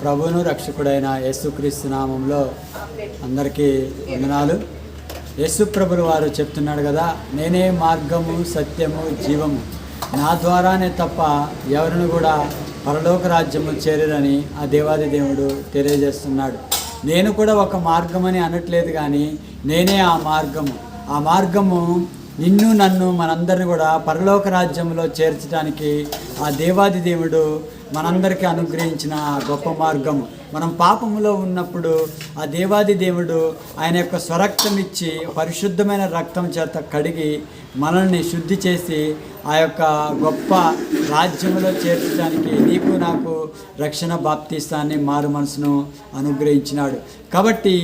ప్రభువును రక్షకుడైన యేసుక్రీస్తు నామంలో అందరికీ వందనాలు. యేసు ప్రభులు వారు చెప్తున్నాడు కదా, నేనే మార్గము సత్యము జీవము, నా ద్వారానే తప్ప ఎవరిని కూడా పరలోక రాజ్యము చేరని ఆ దేవాది దేవుడు తెలియజేస్తున్నాడు. నేను కూడా ఒక మార్గమని అనట్లేదు, కానీ నేనే ఆ మార్గము. ఆ మార్గము నిన్ను నన్ను మనందరిని కూడా పరలోక రాజ్యంలో చేర్చడానికి ఆ దేవాది దేవుడు మనందరికీ అనుగ్రహించిన గొప్ప మార్గము. మనం పాపములో ఉన్నప్పుడు ఆ దేవాది దేవుడు ఆయన యొక్క స్వరక్తం ఇచ్చి పరిశుద్ధమైన రక్తం చేత కడిగి మనల్ని శుద్ధి చేసి ఆ యొక్క గొప్ప రాజ్యంలో చేర్చడానికి నీకు నాకు రక్షణ బాప్తిస్తాన్ని మారు మనసును అనుగ్రహించినాడు. కాబట్టి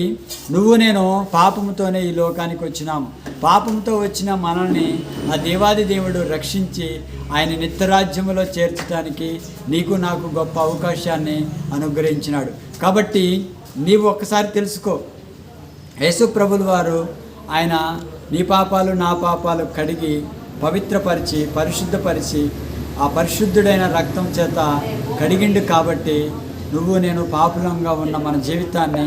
నువ్వు నేను పాపముతోనే ఈ లోకానికి వచ్చినాము. పాపంతో వచ్చిన మనల్ని ఆ దేవాది దేవుడు రక్షించి ఆయన నిత్యరాజ్యములో చేర్చడానికి నీకు నాకు గొప్ప అవకాశాన్ని అనుగ్రహించినాడు. కాబట్టి నీవు ఒక్కసారి తెలుసుకో, యేసు ప్రభుల వారు ఆయన నీ పాపాలు నా పాపాలు కడిగి పవిత్రపరిచి పరిశుద్ధపరిచి ఆ పరిశుద్ధుడైన రక్తం చేత కడిగిండు. కాబట్టి నువ్వు నేను పాపులంగా ఉన్న మన జీవితాన్ని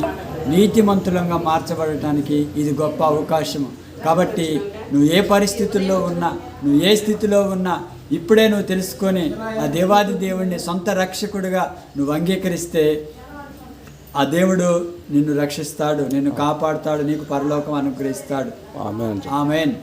నీతిమంతులంగా మార్చబడటానికి ఇది గొప్ప అవకాశము. కాబట్టి నువ్వు ఏ పరిస్థితుల్లో ఉన్నా, నువ్వు ఏ స్థితిలో ఉన్నా ఇప్పుడే నువ్వు తెలుసుకొని ఆ దేవాది దేవుడిని సొంత రక్షకుడిగా నువ్వు అంగీకరిస్తే ఆ దేవుడు నిన్ను రక్షిస్తాడు, నిన్ను కాపాడుతాడు, నీకు పరలోకం అనుగ్రహిస్తాడు. ఆమేన్.